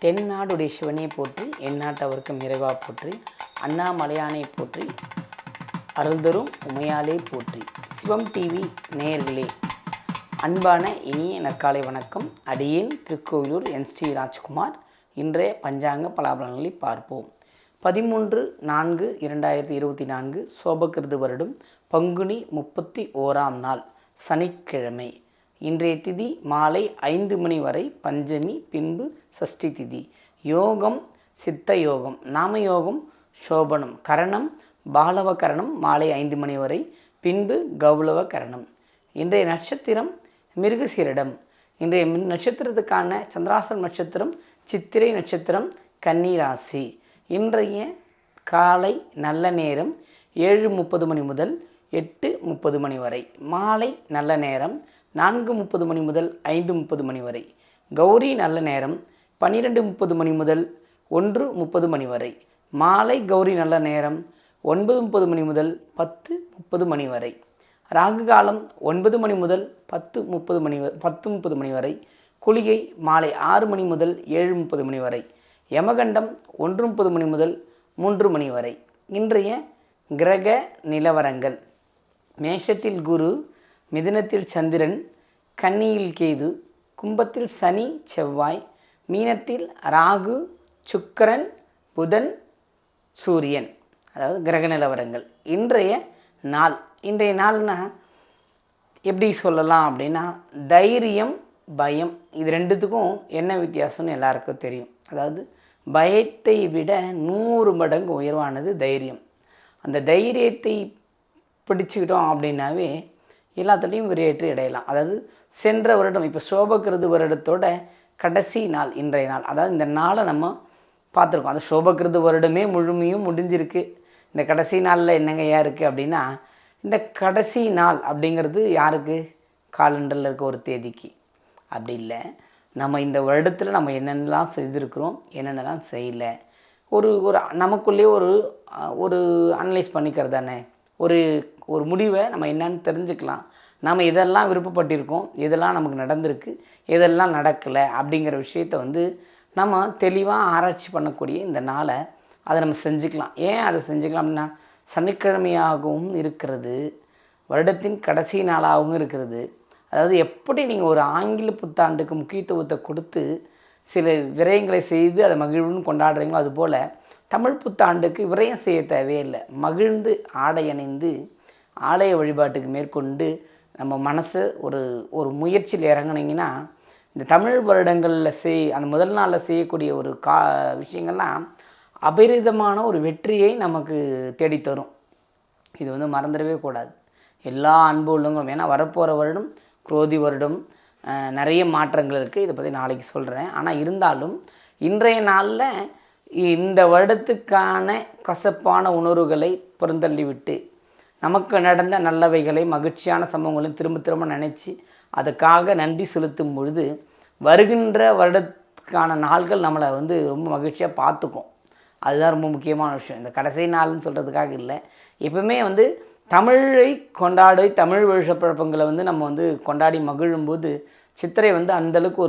தென்னாடுடைய சிவனை போற்றி, எந்நாட்டவர்க்கும் இறைவா போற்றி, அண்ணாமலையானை போற்றி, அருள்தரும் உமையாலே போற்றி. சிவம் டிவி நேயர்களே, அன்பான இனிய நற்காலை வணக்கம். அடியேன் திருக்கோவிலூர் என் ஸ்ரீ ராஜ்குமார். இன்றைய பஞ்சாங்க பலாபலன்களை பார்ப்போம். 13/4/2024 சோபகிருது வருடம் பங்குனி 31ஆம் நாள் சனிக்கிழமை. இன்றைய திதி மாலை 5 மணி வரை பஞ்சமி, பின்பு சஷ்டி திதி. யோகம் சித்த யோகம், நாமயோகம் சோபனம், கரணம் பாலவ கரணம் மாலை 5 மணி வரை, பின்பு கௌளவ கரணம். இன்றைய நட்சத்திரம் மிருகசீரிடம். இன்றைய நட்சத்திரத்துக்கான சந்திராசன நட்சத்திரம் சித்திரை நட்சத்திரம், கன்னிராசி. இன்றைய காலை நல்ல நேரம் 7:30 மணி முதல் 8:30 மணி வரை. மாலை நல்ல நேரம் 4:30 மணி முதல் 5:30 மணி வரை. கௌரி நல்ல நேரம் 12:30 மணி முதல் 1:30 மணி வரை. மாலை கௌரி நல்ல நேரம் 9:30 மணி முதல் 10:30 மணி வரை. ராகு காலம் 9 மணி முதல் 10:30 மணி வரை. குளிகை மாலை 6 மணி முதல் 7:30 மணி வரை. யமகண்டம் 1:30 மணி முதல் 3 மணி வரை. இன்றைய கிரக நிலவரங்கள்: மேஷத்தில் குரு, மிதுனத்தில் சந்திரன், கன்னியில் கேது, கும்பத்தில் சனி செவ்வாய், மீனத்தில் ராகு, சுக்கிரன், புதன், சூரியன். அதாவது கிரக நிலவரங்கள். இன்றைய நாள்னா எப்படி சொல்லலாம் அப்படின்னா, தைரியம் பயம் இது ரெண்டுத்துக்கும் என்ன வித்தியாசம்னு எல்லாருக்கும் தெரியும். அதாவது பயத்தை விட 100 மடங்கு உயர்வானது தைரியம். அந்த தைரியத்தை பிடிச்சிக்கிட்டோம் அப்படின்னாவே எல்லாத்துலேயும் விரையேற்றி அடையலாம். அதாவது சென்ற வருடம், இப்போ சோபகிருது வருடத்தோட கடைசி நாள் இன்றைய நாள். அதாவது இந்த நாளை நம்ம பார்த்துருக்கோம். அந்த சோபகிருது வருடமே முழுமையும் முடிஞ்சிருக்கு. இந்த கடைசி நாளில் என்னங்கய்யா இருக்குது அப்படின்னா, இந்த கடைசி நாள் அப்படிங்கிறது யாருக்கு? காலண்டரில் இருக்க ஒரு தேதிக்கு. அப்படி இல்லை, நம்ம இந்த வருடத்தில் நம்ம என்னென்னலாம் செய்திருக்கிறோம், என்னென்னலாம் செய்யலை, ஒரு நமக்குள்ளேயே ஒரு அனலைஸ் பண்ணிக்கிறது தானே. ஒரு முடிவை நம்ம என்னன்னு தெரிஞ்சுக்கலாம். நம்ம இதெல்லாம் விருப்பப்பட்டிருக்கோம், இதெல்லாம் நமக்கு நடந்திருக்கு, இதெல்லாம் நடக்கலை அப்படிங்கிற விஷயத்தை நம்ம தெளிவாக ஆராய்ச்சி பண்ணக்கூடிய இந்த நாளை அதை நம்ம செஞ்சுக்கலாம். ஏன் அதை செஞ்சுக்கலாம் அப்படின்னா, சனிக்கிழமையாகவும் இருக்கிறது, வருடத்தின் கடைசி நாளாகவும் இருக்கிறது. அதாவது எப்படி நீங்கள் ஒரு ஆங்கில புத்தாண்டுக்கு முக்கியத்துவத்தை கொடுத்து சில விரயங்களை செய்து அதை மகிழ்வுன்னு கொண்டாடுறீங்களோ, அதுபோல் தமிழ் புத்தாண்டுக்கு விரயம் செய்ய தேவையில்லை. மகிழ்ந்து ஆடை அணிந்து ஆலய வழிபாட்டுக்கு மேற்கொண்டு நம்ம மனசு ஒரு முயற்சியில் இறங்குனீங்கன்னா, இந்த தமிழ் வருடங்களில் அந்த முதல் நாளில் செய்யக்கூடிய ஒரு விஷயங்கள்லாம் அபரிதமான ஒரு வெற்றியை நமக்கு தேடித்தரும். இது மறந்துடவே கூடாது எல்லா அன்பு உள்ளவங்களும். ஏன்னா வரப்போகிற வருடம் குரோதி வருடம், நிறைய மாற்றங்கள் இருக்குது. இதை பற்றி நாளைக்கு சொல்கிறேன். ஆனால் இருந்தாலும் இன்றைய நாளில் இந்த வருடத்துக்கான கசப்பான உணர்வுகளை புறந்தள்ளிவிட்டு நமக்கு நடந்த நல்லவைகளை, மகிழ்ச்சியான சம்பவங்களையும் திரும்ப திரும்ப நினச்சி அதுக்காக நன்றி செலுத்தும் பொழுது வருகின்ற வருடத்துக்கான நாள்கள் நம்மளை ரொம்ப மகிழ்ச்சியாக பார்த்துக்கும். அதுதான் ரொம்ப முக்கியமான விஷயம். இந்த கடைசி நாள்னு சொல்கிறதுக்காக இல்லை, எப்பவுமே தமிழை கொண்டாடி தமிழ் வருஷப்பழப்பங்களை நம்ம கொண்டாடி மகிழும்போது சித்திரை அந்தளவுக்கு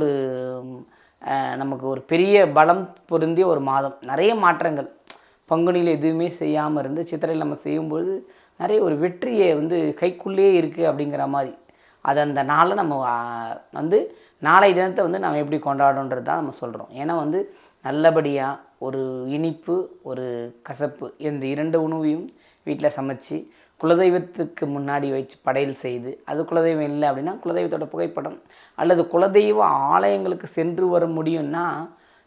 நமக்கு ஒரு பெரிய பலம் பொருந்திய ஒரு மாதம். நிறைய மாற்றங்கள் பங்குனியில் எதுவுமே செய்யாமல் இருந்து சித்திரையில் நம்ம செய்யும்போது நிறைய ஒரு வெற்றியை கைக்குள்ளே இருக்குது அப்படிங்கிற மாதிரி. அது அந்த நாளை நம்ம நாளை தினத்தை நம்ம எப்படி கொண்டாடுன்றது தான் நம்ம சொல்கிறோம். ஏன்னா நல்லபடியாக ஒரு இனிப்பு ஒரு கசப்பு இந்த 2 உணவையும் வீட்டில் சமைச்சு குலதெய்வத்துக்கு முன்னாடி வச்சு படையல் செய்து, அது குலதெய்வம் இல்லை அப்படின்னா குலதெய்வத்தோட புகைப்படம் அல்லது குலதெய்வ ஆலயங்களுக்கு சென்று வர முடியும்னா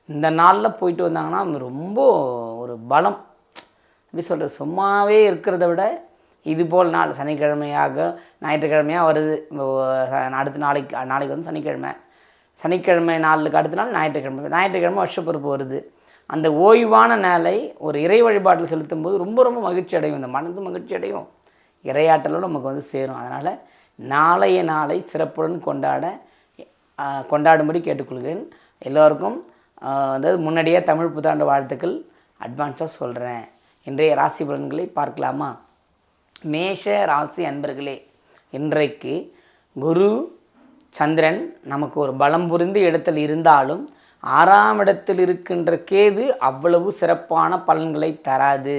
இந்த நாளில் போயிட்டு வந்தாங்கன்னா ரொம்ப ஒரு பலம். எப்படி சொல்கிறது, சும்மாவே இருக்கிறத விட இதுபோல் நாள் சனிக்கிழமையாக ஞாயிற்றுக்கிழமையாக வருது. அடுத்த நாளைக்கு வந்து சனிக்கிழமை நாளுக்கு அடுத்த நாள் ஞாயிற்றுக்கிழமை வருஷப்பிறப்பு வருது. அந்த ஓய்வான நாளை ஒரு இறை வழிபாட்டில் செலுத்தும் போது ரொம்ப ரொம்ப மகிழ்ச்சி அடையும். இந்த மனது மகிழ்ச்சி அடையும், இறையாற்றலும் நமக்கு வந்து சேரும். அதனால் நாளைய நாளை சிறப்புடன் கொண்டாடும்படி கேட்டுக்கொள்கிறேன். எல்லோருக்கும் அதாவது முன்னாடியே தமிழ் புத்தாண்டு வாழ்த்துக்கள் அட்வான்ஸாக சொல்கிறேன். இன்றைய ராசி பலன்களை பார்க்கலாமா? மேஷ ராசி அன்பர்களே, இன்றைக்கு குரு சந்திரன் நமக்கு ஒரு பலம் புரிந்த இடத்தில் இருந்தாலும் 6ஆம் இடத்தில் இருக்கின்ற கேது அவ்வளவு சிறப்பான பலன்களை தராது.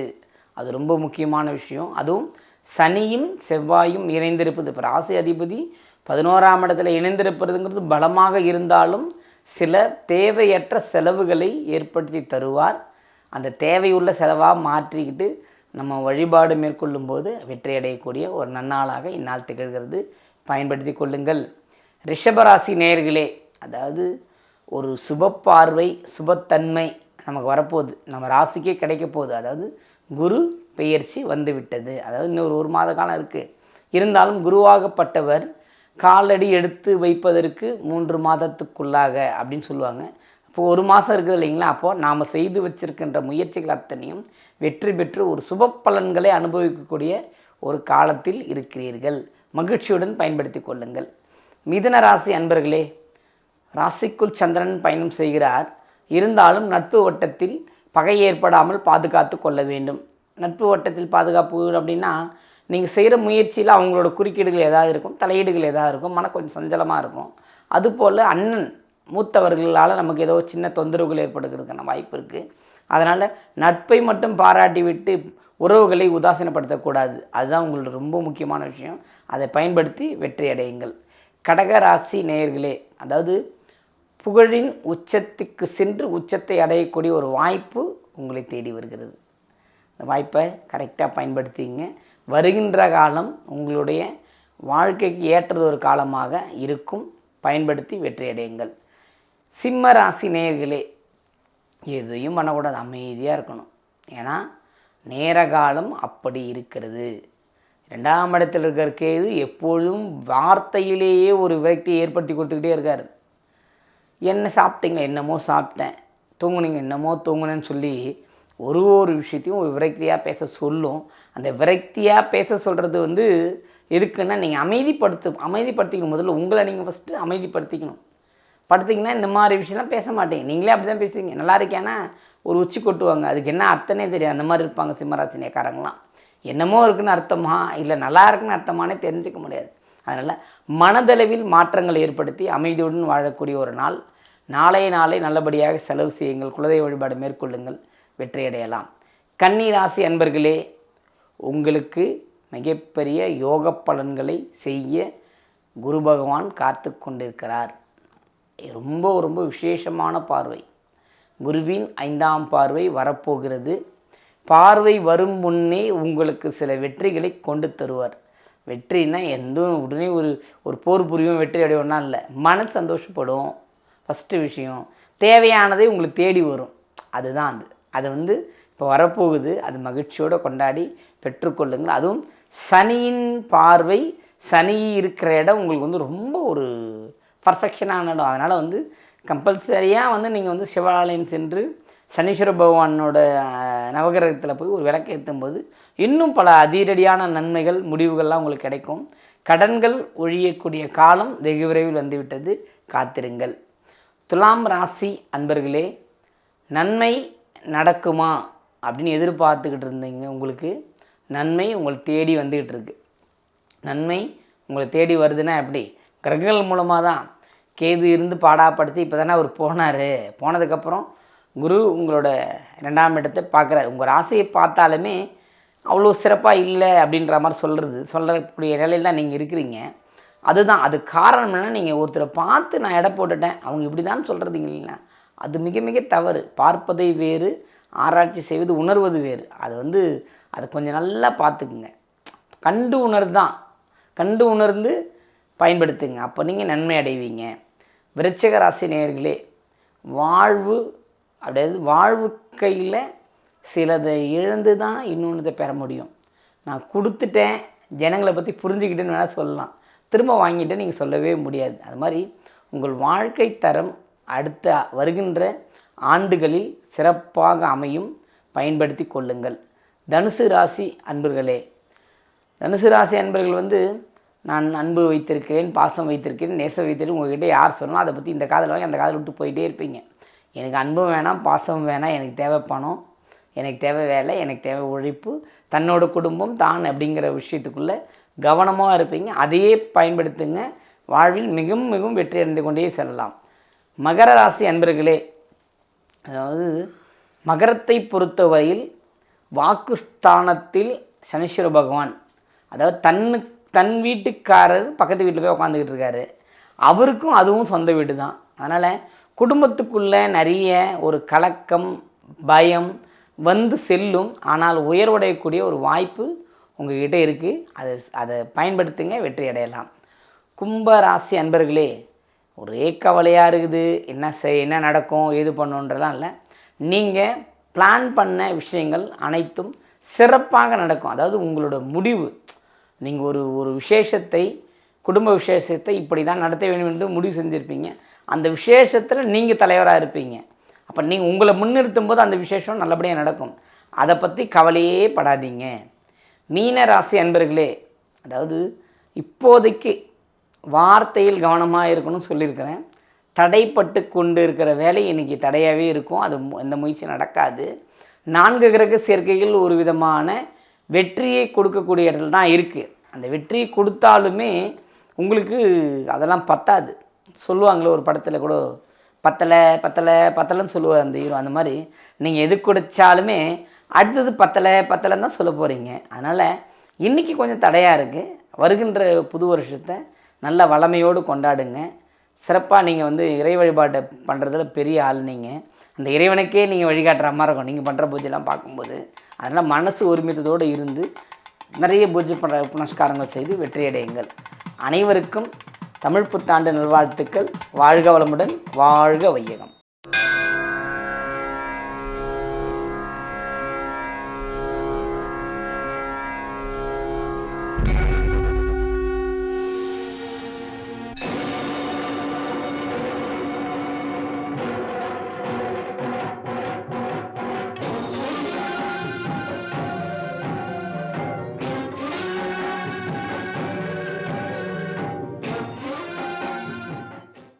அது ரொம்ப முக்கியமான விஷயம். அதுவும் சனியும் செவ்வாயும் இணைந்திருப்பது, இப்போ ராசி அதிபதி 11ஆம் இடத்துல இணைந்திருப்பதுங்கிறது பலமாக இருந்தாலும் சில தேவையற்ற செலவுகளை ஏற்படுத்தி தருவார். அந்த தேவையுள்ள செலவாக மாற்றிக்கிட்டு நம்ம வழிபாடு மேற்கொள்ளும் போது வெற்றி அடையக்கூடிய ஒரு நன்னாளாக இந்நாள் திகழ்கிறது. பயன்படுத்தி கொள்ளுங்கள். ரிஷபராசி நேயர்களே, அதாவது ஒரு சுப பார்வை, சுபத்தன்மை நமக்கு வரப்போகுது, நம்ம ராசிக்கே கிடைக்க போகுது. அதாவது குரு பெயர்ச்சி வந்து விட்டது. அதாவது இன்னொரு 1 மாத காலம் இருக்குது. இருந்தாலும் குருவாகப்பட்டவர் காலடி எடுத்து வைப்பதற்கு 3 மாதத்துக்குள்ளாக அப்படின்னு சொல்லுவாங்க. அப்போது 1 மாதம் இருக்குது இல்லைங்களா? அப்போது நாம் செய்து வச்சிருக்கின்ற முயற்சிகள் அத்தனையும் வெற்றி பெற்று ஒரு சுப பலன்களை அனுபவிக்கக்கூடிய ஒரு காலத்தில் இருக்கிறீர்கள். மகிழ்ச்சியுடன் பயன்படுத்தி கொள்ளுங்கள். மிதுன ராசி அன்பர்களே, ராசிக்குள் சந்திரன் பயணம் செய்கிறார். இருந்தாலும் நட்பு வட்டத்தில் பகை ஏற்படாமல் பாதுகாத்து கொள்ள வேண்டும். நட்பு வட்டத்தில் பாதுகாப்பு அப்படின்னா, நீங்கள் செய்கிற முயற்சியில் அவங்களோட குறுக்கீடுகள் ஏதாவது இருக்கும், தலையீடுகள் ஏதாவது இருக்கும், கொஞ்சம் சஞ்சலமாக இருக்கும். அதுபோல் அண்ணன் மூத்தவர்களால் நமக்கு ஏதோ சின்ன தொந்தரவுகள் ஏற்படுகிறதுக்கான வாய்ப்பு இருக்குது. அதனால் நட்பை மட்டும் பாராட்டி விட்டு உறவுகளை உதாசீனப்படுத்தக்கூடாது. அதுதான் உங்களுக்கு ரொம்ப முக்கியமான விஷயம். அதை பயன்படுத்தி வெற்றி அடையுங்கள். கடகராசி நேயர்களே, அதாவது புகழின் உச்சத்துக்கு சென்று உச்சத்தை அடையக்கூடிய ஒரு வாய்ப்பு உங்களை தேடி வருகிறது. அந்த வாய்ப்பை கரெக்டாக பயன்படுத்திங்க. வருகின்ற காலம் உங்களுடைய வாழ்க்கைக்கு ஏற்றது ஒரு காலமாக இருக்கும். பயன்படுத்தி வெற்றி அடையுங்கள். சிம்ம ராசி நேயர்களே, எதையும் பண்ணக்கூடாது, அமைதியாக இருக்கணும். ஏன்னா நேர காலம் அப்படி இருக்கிறது. 2ஆம் இடத்தில் இருக்கிற கேது எப்பொழுதும் வார்த்தையிலேயே ஒரு விரக்தியை ஏற்படுத்தி கொடுத்துக்கிட்டே இருக்கார். என்ன சாப்பிட்டீங்க? என்னமோ சாப்பிட்டேன். தூங்குனீங்க? என்னமோ தூங்குனேன்னு சொல்லி ஒரு விஷயத்தையும் ஒரு விரக்தியாக பேச சொல்லும். அந்த விரக்தியாக பேச சொல்கிறது வந்து எதுக்குன்னா, நீங்கள் அமைதிப்படுத்திக்கணும். முதல்ல உங்களை நீங்கள் ஃபஸ்ட்டு அமைதிப்படுத்திக்கணும். படுத்திங்கன்னா இந்த மாதிரி விஷயம்லாம் பேச மாட்டீங்க. நீங்களே அப்படி தான் பேசுவீங்க. நல்லா இருக்கேன்னா ஒரு உச்சி கொட்டுவாங்க. அதுக்கு என்ன அர்த்தனே தெரியாது. அந்த மாதிரி இருப்பாங்க சிம்மராசினியக்காரங்களாம். என்னமோ இருக்குன்னு அர்த்தமா இல்லை நல்லா இருக்குன்னு அர்த்தமானே தெரிஞ்சுக்க முடியாது. அதனால் மனதளவில் மாற்றங்களை ஏற்படுத்தி அமைதியுடன் வாழக்கூடிய ஒரு நாள். நாளைய நாளை நல்லபடியாக செலவு செய்யுங்கள். குலதெய்வ வழிபாடு மேற்கொள்ளுங்கள். வெற்றியடையலாம். கன்னி ராசி அன்பர்களே, உங்களுக்கு மிகப்பெரிய யோக பலன்களை செய்ய குரு பகவான் காத்து கொண்டிருக்கிறார். ரொம்ப விசேஷமான பார்வை. குருவின் 5ஆம் பார்வை வரப்போகிறது. பார்வை வரும் முன்னே உங்களுக்கு சில வெற்றிகளை கொண்டு தருவார். வெற்றின்னா உடனே ஒரு போர் புரியும் வெற்றி அடையோன்னா இல்லை, மனசு சந்தோஷப்படும். ஃபஸ்ட்டு விஷயம், தேவையானதை உங்களுக்கு தேடி வரும். அதுதான் அது வந்து இப்போ வரப்போகுது. அது மகிழ்ச்சியோடு கொண்டாடி பெற்றுக்கொள்ளுங்கள். அதுவும் சனியின் பார்வை, சனி இருக்கிற இடம் உங்களுக்கு வந்து ரொம்ப ஒரு பர்ஃபெக்ஷனான இடம். அதனால் வந்து கம்பல்சரியாக வந்து நீங்கள் வந்து சிவாலயம் சென்று சனீஸ்வர பகவானோட நவகிரகத்தில் போய் ஒரு விளக்கு ஏற்றும்போது இன்னும் பல அதிரடியான நன்மைகள், முடிவுகள்லாம் உங்களுக்கு கிடைக்கும். கடன்கள் ஒழியக்கூடிய காலம் வெகு விரைவில் வந்துவிட்டது. காத்திருங்கள். துலாம் ராசி அன்பர்களே, நன்மை நடக்குமா அப்படின்னு எதிர்பார்த்துக்கிட்டு இருந்தீங்க. உங்களுக்கு நன்மை உங்களை தேடி வந்துக்கிட்டு இருக்கு. நன்மை உங்களை தேடி வருதுன்னா எப்படி? கிரகங்கள் மூலமாக தான். கேது இருந்து பாடாப்படுத்தி இப்போ தானே அவர் போனார். போனதுக்கப்புறம் குரு உங்களோட 2ஆம் இடத்தை பார்க்குறாரு. உங்கள் ராசியை பார்த்தாலுமே அவ்வளோ சிறப்பாக இல்லை அப்படின்ற மாதிரி சொல்லக்கூடிய நிலையில் தான் நீங்கள் இருக்கிறீங்க. அது காரணம் என்னென்னா, நீங்கள் ஒருத்தரை பார்த்து நான் எடை போட்டுட்டேன், அவங்க இப்படி தான் சொல்கிறதுங்க இல்லைங்களா? அது மிக மிக தவறு. பார்ப்பதை வேறு, ஆராய்ச்சி செய்வது உணர்வது வேறு. அதை கொஞ்சம் நல்லா பார்த்துக்குங்க. கண்டு உணர்ந்து பயன்படுத்துங்க. அப்போ நீங்கள் நன்மை அடைவீங்க. விருச்சிக ராசி நேயர்களே, வாழ்க்கையில் சிலதை இழந்து தான் இன்னொன்றதை பெற முடியும். நான் கொடுத்துட்டேன், ஜனங்களை பற்றி புரிஞ்சுக்கிட்டேன்னு வேணால் சொல்லலாம். திரும்ப வாங்கிட்டேன் நீங்கள் சொல்லவே முடியாது. அது மாதிரி உங்கள் வாழ்க்கை தரம் அடுத்த வருகின்ற ஆண்டுகளில் சிறப்பாக அமையும், பயன்படுத்தி கொள்ளுங்கள். தனுசு ராசி அன்பர்களே, தனுசு ராசி அன்பர்கள் நான் அன்பு வைத்திருக்கிறேன், பாசம் வைத்திருக்கிறேன், நேசம் வைத்திருக்கேன் உங்கள்கிட்ட யார் சொல்லணும் அதை பற்றி இந்த காதில் வாங்கி அந்த காதில் விட்டு போயிட்டே இருப்பீங்க. எனக்கு அன்பும் வேணாம், பாசமும் வேணாம், எனக்கு தேவை பணம், எனக்கு தேவை வேலை, எனக்கு தேவை உழைப்பு, தன்னோட குடும்பம் தான் அப்படிங்கிற விஷயத்துக்குள்ளே கவனமாக இருப்பீங்க. அதையே பயன்படுத்துங்க. வாழ்வில் மிகவும் மிகவும் வெற்றி அடைந்து கொண்டே செல்லலாம். மகர ராசி அன்பர்களே, அதாவது மகரத்தை பொறுத்தவரையில் வாக்குஸ்தானத்தில் சனீஸ்வர பகவான், அதாவது தன் வீட்டுக்காரர் பக்கத்து வீட்டில் போய் உட்காந்துக்கிட்டு இருக்காரு. அவருக்கும் அதுவும் சொந்த வீடு தான். அதனால் குடும்பத்துக்குள்ளே நிறைய ஒரு கலக்கம், பயம் செல்லும். ஆனால் உயர்வடையக்கூடிய ஒரு வாய்ப்பு உங்கள்கிட்ட இருக்குது. அதை பயன்படுத்துங்க, வெற்றி அடையலாம். கும்பராசி அன்பர்களே, ஒரே கவலையாக இருக்குது. என்ன நடக்கும், ஏது பண்ணுன்றலாம் இல்லை. நீங்கள் பிளான் பண்ண விஷயங்கள் அனைத்தும் சிறப்பாக நடக்கும். அதாவது உங்களோட முடிவு, நீங்கள் ஒரு விசேஷத்தை, குடும்ப விசேஷத்தை இப்படி தான் நடத்த வேண்டும் என்று முடிவு செஞ்சுருப்பீங்க. அந்த விசேஷத்தில் நீங்கள் தலைவராக இருப்பீங்க. அப்போ நீங்கள் உங்களை முன்னிறுத்தும் போது அந்த விசேஷம் நல்லபடியாக நடக்கும். அதை பற்றி கவலையே படாதீங்க. மீன ராசி அன்பர்களே, அதாவது இப்போதைக்கு வார்த்தையில் கவனமாக இருக்கணும்னு சொல்லியிருக்கிறேன். தடைப்பட்டு கொண்டு இருக்கிற வேலை இன்றைக்கி தடையாகவே இருக்கும். அது எந்த முயற்சி நடக்காது. 4 கிரக சேர்க்கைகள் ஒரு விதமான வெற்றியை கொடுக்கக்கூடிய இடத்துல தான் இருக்குது. அந்த வெற்றியை கொடுத்தாலுமே உங்களுக்கு அதெல்லாம் பத்தாது. சொல்லுவாங்களே ஒரு படத்தில் கூட, பத்தலைன்னு சொல்லுவார் அந்த ஹீரோ. அந்த மாதிரி நீங்கள் எது கொடுத்தாலுமே அடுத்தது பத்தலைன்னு தான் சொல்ல போகிறீங்க. அதனால் இன்றைக்கி கொஞ்சம் தடையாக இருக்குது. வருகின்ற புது வருஷத்தை நல்ல வளமையோடு கொண்டாடுங்க. சிறப்பாக நீங்கள் இறை வழிபாட்டை பண்ணுறதுல பெரிய ஆள். நீங்கள் அந்த இறைவனுக்கே நீங்கள் வழிகாட்டுற மாதிரி இருக்கும் நீங்கள் பண்ணுற பூஜைலாம் பார்க்கும்போது. அதனால் மனசு ஒருமித்தத்தோடு இருந்து நிறைய பூஜை புனஸ்காரங்கள் செய்து வெற்றியடையுங்கள். அனைவருக்கும் தமிழ் புத்தாண்டு நல்வாழ்த்துக்கள். வாழ்க வளமுடன், வாழ்க வையகம்.